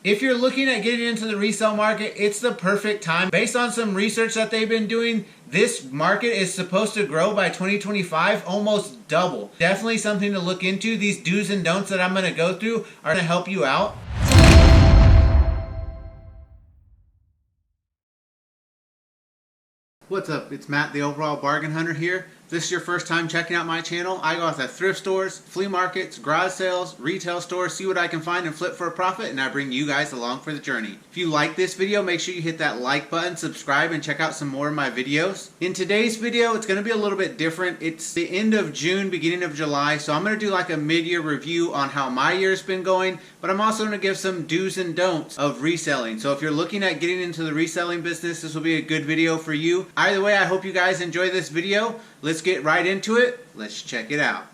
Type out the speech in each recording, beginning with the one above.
If you're looking at getting into the resale market, it's the perfect time. Based on some research that they've been doing, this market is supposed to grow by 2025 almost double. Definitely something to look into. These do's and don'ts that I'm going to go through are going to help you out. What's up? It's Matt, the Overall Bargain Hunter here. If this is your first time checking out my channel, I go out to thrift stores, flea markets, garage sales, retail stores, see what I can find and flip for a profit, and I bring you guys along for the journey. If you like this video, make sure you hit that like button, subscribe, and check out some more of my videos. In today's video, it's going to be a little bit different. It's the end of June, beginning of July, so I'm going to do like a mid-year review on how my year's been going, but I'm also going to give some do's and don'ts of reselling. So if you're looking at getting into the reselling business, this will be a good video for you. Either way, I hope you guys enjoy this video. Let's get right into it. Let's check it out.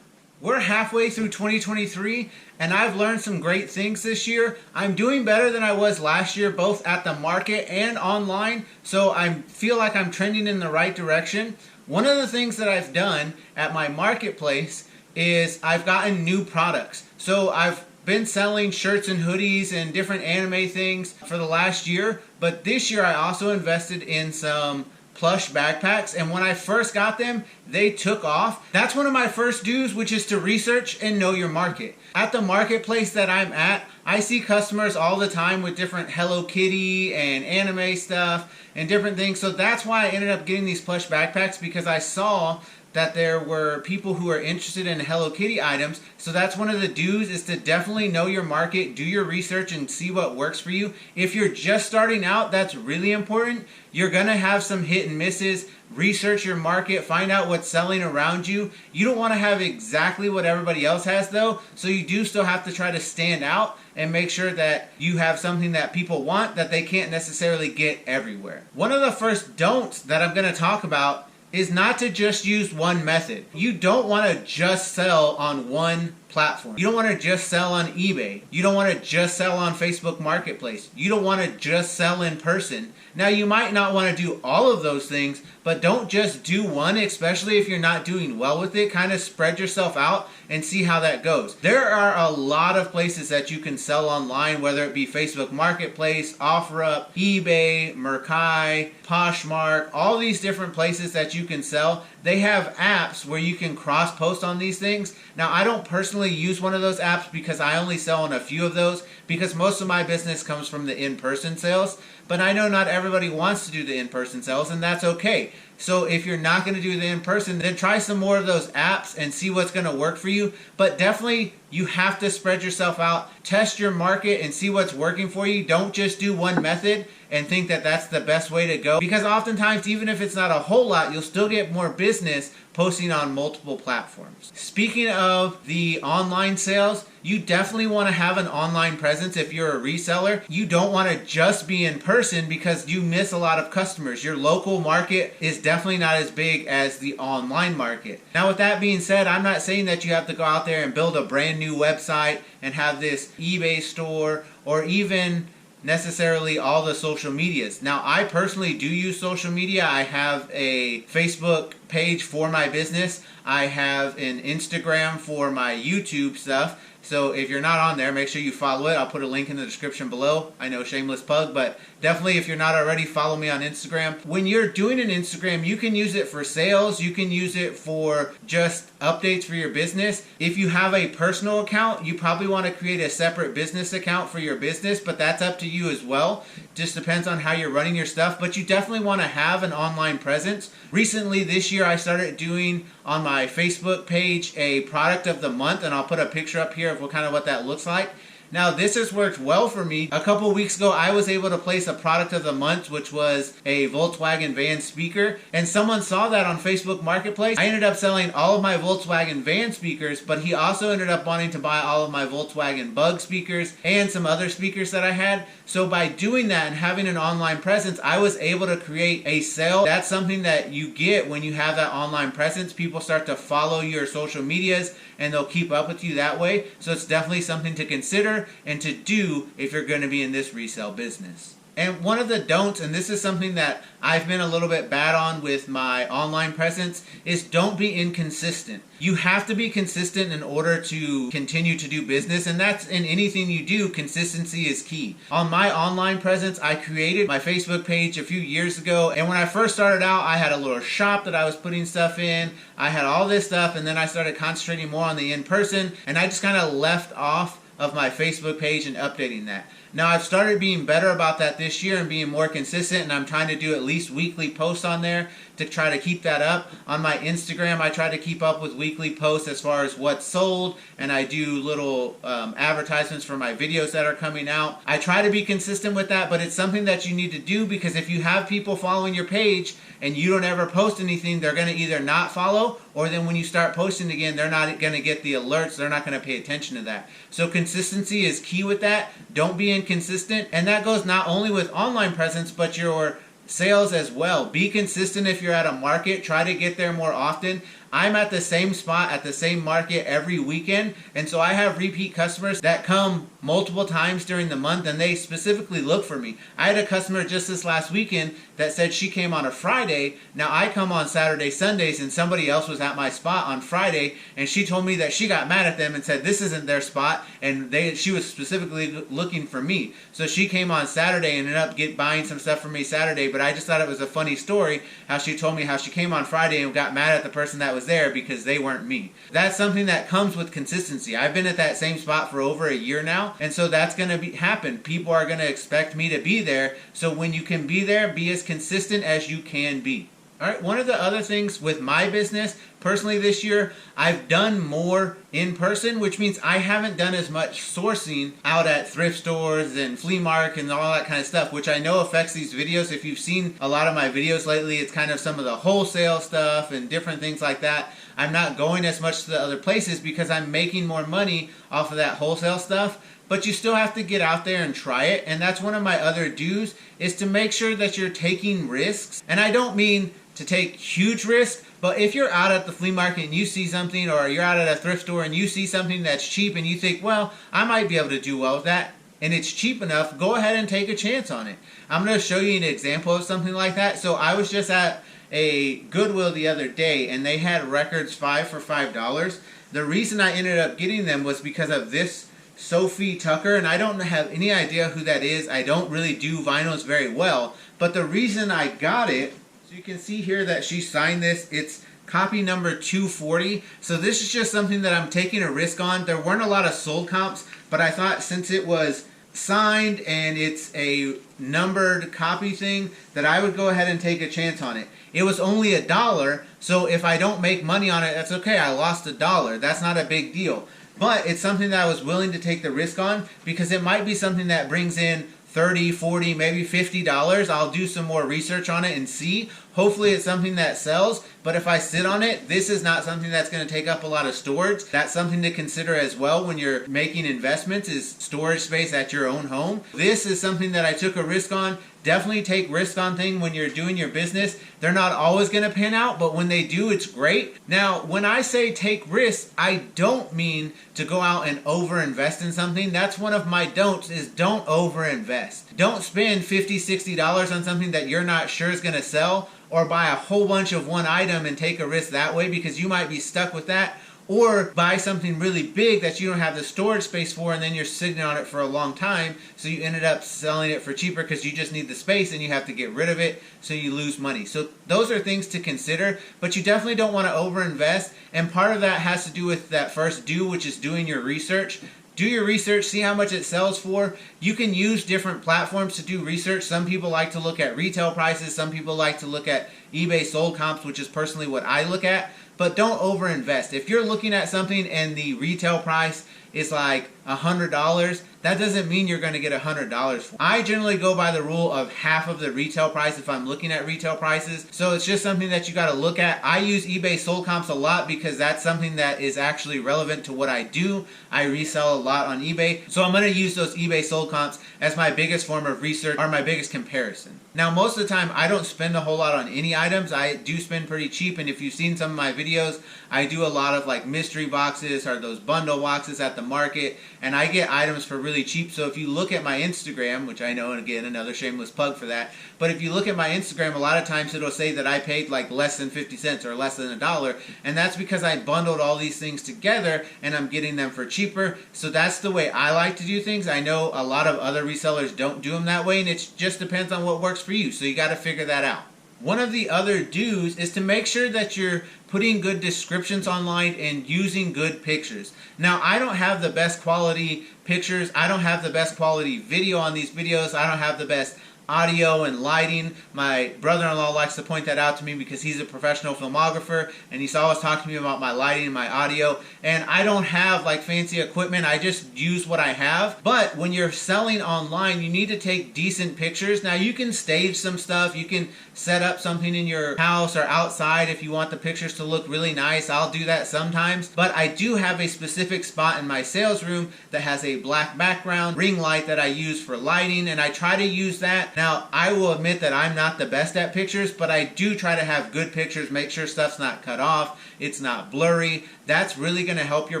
We're halfway through 2023 and I've learned some great things this year. I'm doing better than I was last year, both at the market and online, so I feel like I'm trending in the right direction. One of the things that I've done at my marketplace is I've gotten new products. So I've been selling shirts and hoodies and different anime things for the last year, but this year I also invested in some plush backpacks, and when I first got them, they took off. That's one of my first do's, which is to research and know your market. At the marketplace that I'm at, I see customers all the time with different Hello Kitty and anime stuff and different things, so that's why I ended up getting these plush backpacks, because I saw that there were people who are interested in Hello Kitty items. So that's one of the do's, is to definitely know your market, do your research, and see what works for you. If you're just starting out, that's really important. You're gonna have some hit and misses. Research your market, find out what's selling around you. You don't wanna have exactly what everybody else has though, so you do still have to try to stand out and make sure that you have something that people want that they can't necessarily get everywhere. One of the first don'ts that I'm gonna talk about is not to just use one method. You don't want to just sell on one platform. You don't want to just sell on eBay. You don't want to just sell on Facebook Marketplace. You don't want to just sell in person. Now, you might not want to do all of those things, but don't just do one, especially if you're not doing well with it. Kind of spread yourself out and see how that goes. There are a lot of places that you can sell online, whether it be Facebook Marketplace, OfferUp, eBay, Mercai, Poshmark, all these different places that you can sell. They have apps where you can cross-post on these things. Now, I don't personally use one of those apps because I only sell on a few of those, because most of my business comes from the in-person sales. But I know not everybody wants to do the in-person sales, and that's okay. So if you're not going to do the in-person, then try some more of those apps and see what's going to work for you. But definitely, you have to spread yourself out, test your market, and see what's working for you. Don't just do one method and think that that's the best way to go, because oftentimes, even if it's not a whole lot, you'll still get more business posting on multiple platforms. Speaking of the online sales, you definitely want to have an online presence if you're a reseller. You don't want to just be in person because you miss a lot of customers. Your local market is definitely not as big as the online market. Now, with that being said, I'm not saying that you have to go out there and build a brand new website and have this eBay store, or even necessarily all the social medias. Now, I personally do use social media. I have a Facebook page for my business. I have an Instagram for my YouTube stuff. So if you're not on there, make sure you follow it. I'll put a link in the description below. I know, shameless plug, but definitely if you're not already, follow me on Instagram. When you're doing an Instagram, you can use it for sales. You can use it for just updates for your business. If you have a personal account, you probably want to create a separate business account for your business, but that's up to you as well. Just depends on how you're running your stuff, but you definitely want to have an online presence. Recently this year, I started doing on my Facebook page a product of the month, and I'll put a picture up here of what that looks like. Now, this has worked well for me. A couple weeks ago, I was able to place a product of the month, which was a Volkswagen van speaker, and someone saw that on Facebook Marketplace. I ended up selling all of my Volkswagen van speakers, but he also ended up wanting to buy all of my Volkswagen Bug speakers and some other speakers that I had. So by doing that and having an online presence, I was able to create a sale. That's something that you get when you have that online presence. People start to follow your social medias and they'll keep up with you that way. So it's definitely something to consider and to do if you're going to be in this resale business. And one of the don'ts, and this is something that I've been a little bit bad on with my online presence, is don't be inconsistent. You have to be consistent in order to continue to do business, and that's in anything you do. Consistency is key. On my online presence, I created my Facebook page a few years ago, and when I first started out, I had a little shop that I was putting stuff in. I had all this stuff, and then I started concentrating more on the in-person, and I just kind of left off of my Facebook page and updating that. Now I've started being better about that this year and being more consistent, and I'm trying to do at least weekly posts on there to try to keep that up. On my Instagram, I try to keep up with weekly posts as far as what's sold, and I do little advertisements for my videos that are coming out. I try to be consistent with that, but it's something that you need to do, because if you have people following your page and you don't ever post anything, they're going to either not follow, or then when you start posting again, they're not going to get the alerts. They're not going to pay attention to that. So consistency is key with that. Don't be inconsistent. And that goes not only with online presence, but your sales as well. Be consistent if you're at a market. Try to get there more often. I'm at the same spot at the same market every weekend, and so I have repeat customers that come multiple times during the month, and they specifically look for me. I had a customer just this last weekend that said she came on a Friday. Now I come on Saturday, Sundays, and somebody else was at my spot on Friday, and she told me that she got mad at them and said this isn't their spot, and she was specifically looking for me. So she came on Saturday and ended up buying some stuff from me Saturday, but I just thought it was a funny story how she told me how she came on Friday and got mad at the person that was there because they weren't me. That's something that comes with consistency. I've been at that same spot for over a year now, and so that's going to happen. People are going to expect me to be there, so when you can be there, be as consistent as you can be. Alright, one of the other things with my business, personally this year, I've done more in person, which means I haven't done as much sourcing out at thrift stores and flea market and all that kind of stuff, which I know affects these videos. If you've seen a lot of my videos lately, it's kind of some of the wholesale stuff and different things like that. I'm not going as much to the other places because I'm making more money off of that wholesale stuff. But you still have to get out there and try it, and that's one of my other do's, is to make sure that you're taking risks. And I don't mean to take huge risks, but if you're out at the flea market and you see something, or you're out at a thrift store and you see something that's cheap and you think, well, I might be able to do well with that, and it's cheap enough, go ahead and take a chance on it. I'm going to show you an example of something like that. So I was just at a Goodwill the other day, and they had records 5 for $5. The reason I ended up getting them was because of this Sophie Tucker, and I don't have any idea who that is. I don't really do vinyls very well, but the reason I got it, so you can see here that she signed this, it's copy number 240, so this is just something that I'm taking a risk on. There weren't a lot of sold comps, but I thought since it was signed and it's a numbered copy thing, that I would go ahead and take a chance on it. It was only $1, so if I don't make money on it, that's okay. I lost $1. That's not a big deal. But it's something that I was willing to take the risk on, because it might be something that brings in $30, $40, maybe $50. I'll do some more research on it and see. Hopefully it's something that sells, but if I sit on it, this is not something that's going to take up a lot of storage. That's something to consider as well when you're making investments, is storage space at your own home. This is something that I took a risk on. Definitely take risk on things when you're doing your business. They're not always going to pan out, but when they do, it's great. Now, when I say take risks, I don't mean to go out and over-invest in something. That's one of my don'ts, is don't over-invest. Don't spend $50, $60 on something that you're not sure is going to sell, or buy a whole bunch of one item and take a risk that way, because you might be stuck with that. Or buy something really big that you don't have the storage space for, and then you're sitting on it for a long time, so you ended up selling it for cheaper because you just need the space and you have to get rid of it, so you lose money. So those are things to consider, but you definitely don't want to overinvest, and part of that has to do with that first do, which is doing your research. Do your research, see how much it sells for. You can use different platforms to do research. Some people like to look at retail prices, some people like to look at eBay sold comps, which is personally what I look at. But don't overinvest. If you're looking at something and the retail price is like $100, that doesn't mean you're going to get $100 for it. I generally go by the rule of half of the retail price if I'm looking at retail prices. So it's just something that you got to look at. I use eBay sold comps a lot because that's something that is actually relevant to what I do. I resell a lot on eBay. So I'm going to use those eBay sold comps as my biggest form of research, or my biggest comparison. Now, most of the time, I don't spend a whole lot on any items. I do spend pretty cheap, and if you've seen some of my videos, I do a lot of like mystery boxes or those bundle boxes at the market, and I get items for really cheap. So if you look at my Instagram, which I know, and again, another shameless plug for that, but if you look at my Instagram, a lot of times it'll say that I paid like less than 50 cents or less than $1, and that's because I bundled all these things together and I'm getting them for cheaper. So that's the way I like to do things. I know a lot of other resellers don't do them that way, and it just depends on what works for you. So you got to figure that out. One of the other do's is to make sure that you're putting good descriptions online and using good pictures. Now, I don't have the best quality pictures. I don't have the best quality video on these videos. I don't have the best audio and lighting. My brother-in-law likes to point that out to me because he's a professional filmographer, and he's always talking to me about my lighting and my audio, and I don't have like fancy equipment. I just use what I have. But when you're selling online, you need to take decent pictures. Now, you can stage some stuff. You can set up something in your house or outside if you want the pictures to look really nice. I'll do that sometimes, but I do have a specific spot in my sales room that has a black background ring light that I use for lighting, and I try to use that. Now, I will admit that I'm not the best at pictures, but I do try to have good pictures, make sure stuff's not cut off, it's not blurry. That's really going to help your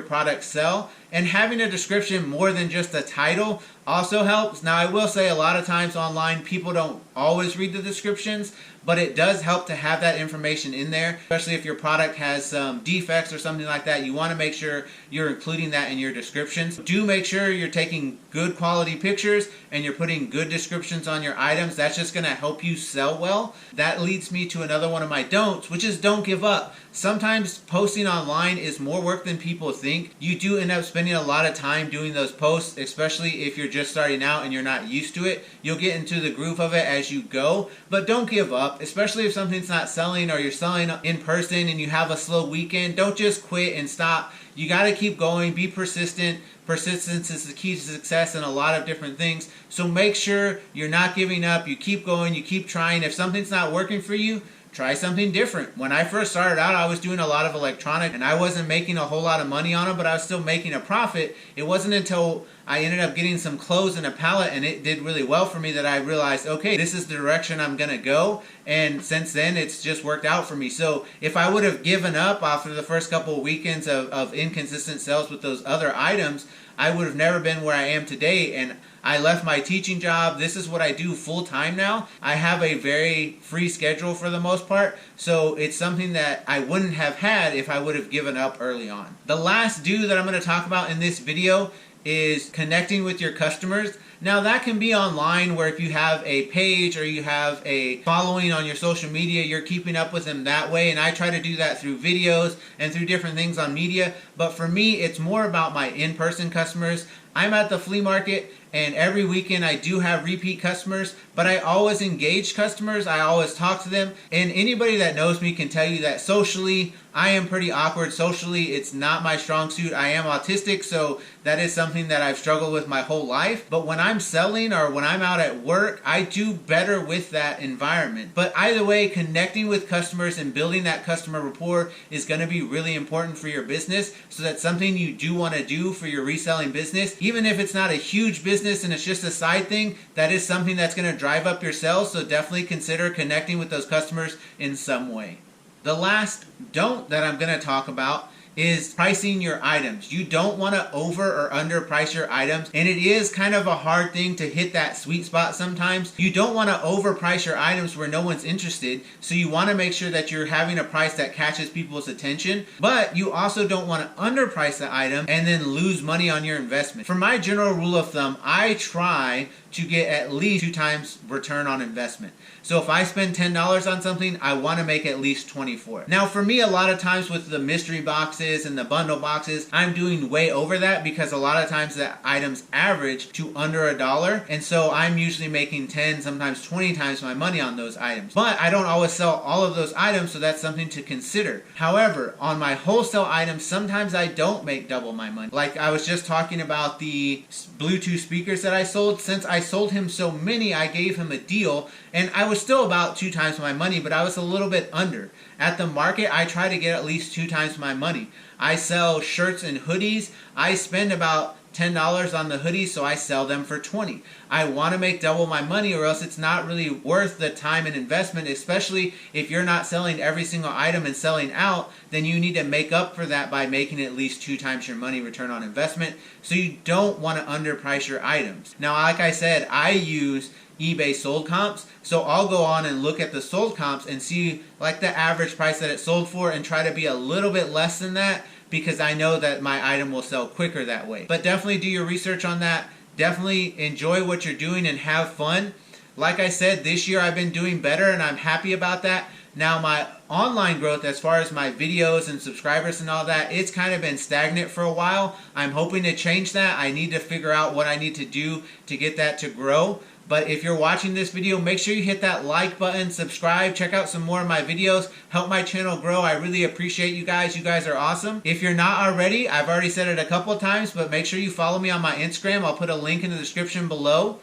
product sell. And having a description more than just a title also helps. Now, I will say a lot of times online, people don't always read the descriptions, but it does help to have that information in there, especially if your product has some defects or something like that. You want to make sure you're including that in your descriptions. Do make sure you're taking good quality pictures and you're putting good descriptions on your items. That's just going to help you sell well. That leads me to another one of my don'ts, which is don't give up. Sometimes posting online is more work than people think. You do end up spending a lot of time doing those posts, especially if you're just starting out and you're not used to it. You'll get into the groove of it as you go, but don't give up, especially if something's not selling or you're selling in person and you have a slow weekend. Don't just quit and stop. You got to keep going, be persistent. Persistence is the key to success in a lot of different things. So make sure you're not giving up. You keep going, you keep trying. If something's not working for you, try something different. When I first started out, I was doing a lot of electronic and I wasn't making a whole lot of money on them, but I was still making a profit. It wasn't until I ended up getting some clothes in a pallet and it did really well for me that I realized, okay, this is the direction I'm going to go. And since then, it's just worked out for me. So if I would have given up after the first couple of weekends of inconsistent sales with those other items, I would have never been where I am today. And I left my teaching job. This is what I do full time now. I have a very free schedule for the most part, so it's something that I wouldn't have had if I would have given up early on. The last do that I'm going to talk about in this video is connecting with your customers. Now, that can be online, where if you have a page or you have a following on your social media, you're keeping up with them that way. And I try to do that through videos and through different things on media. But for me, it's more about my in-person customers. I'm at the flea market, and every weekend I do have repeat customers, but I always engage customers. I always talk to them. And anybody that knows me can tell you that socially, I am pretty awkward. Socially, it's not my strong suit. I am autistic, so that is something that I've struggled with my whole life. But when I'm selling or when I'm out at work, I do better with that environment. But either way, connecting with customers and building that customer rapport is going to be really important for your business. So that's something you do want to do for your reselling business. Even if it's not a huge business and it's just a side thing, that is something that's going to drive up your sales. So definitely consider connecting with those customers in some way. The last don't that I'm going to talk about is pricing your items. You don't want to over or underprice your items, and it is kind of a hard thing to hit that sweet spot sometimes. You don't want to overprice your items where no one's interested, so you want to make sure that you're having a price that catches people's attention, but you also don't want to underprice the item and then lose money on your investment. For my general rule of thumb, I try to get at least 2 times return on investment. So if I spend $10 on something, I want to make at least 20 for it. Now, for me, a lot of times with the mystery boxes and the bundle boxes, I'm doing way over that because a lot of times the items average to under $1, and so I'm usually making 10, sometimes 20 times my money on those items. But I don't always sell all of those items, so that's something to consider. However, on my wholesale items, sometimes I don't make double my money. Like I was just talking about the Bluetooth speakers that I sold. Since I sold him so many, I gave him a deal, and I was still about 2 times my money, but I was a little bit under. At the market, I try to get at least 2 times my money. I sell shirts and hoodies. I spend about $10 on the hoodies, so I sell them for $20. I want to make double my money, or else it's not really worth the time and investment, especially if you're not selling every single item and selling out. Then you need to make up for that by making at least 2 times your money return on investment. So you don't want to underprice your items. Now, like I said, I use eBay sold comps, so I'll go on and look at the sold comps and see like the average price that it sold for and try to be a little bit less than that, because I know that my item will sell quicker that way. But definitely do your research on that. Definitely enjoy what you're doing and have fun. Like I said, this year I've been doing better and I'm happy about that. Now my online growth, as far as my videos and subscribers and all that, it's kind of been stagnant for a while. I'm hoping to change that. I need to figure out what I need to do to get that to grow. But if you're watching this video, make sure you hit that like button, subscribe, check out some more of my videos, help my channel grow. I really appreciate you guys. You guys are awesome. If you're not already, I've already said it a couple of times, but make sure you follow me on my Instagram. I'll put a link in the description below.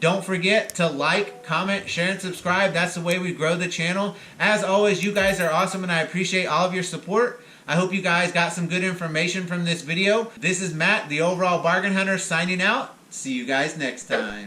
Don't forget to like, comment, share, and subscribe. That's the way we grow the channel. As always, you guys are awesome, and I appreciate all of your support. I hope you guys got some good information from this video. This is Matt, the Overall Bargain Hunter, signing out. See you guys next time.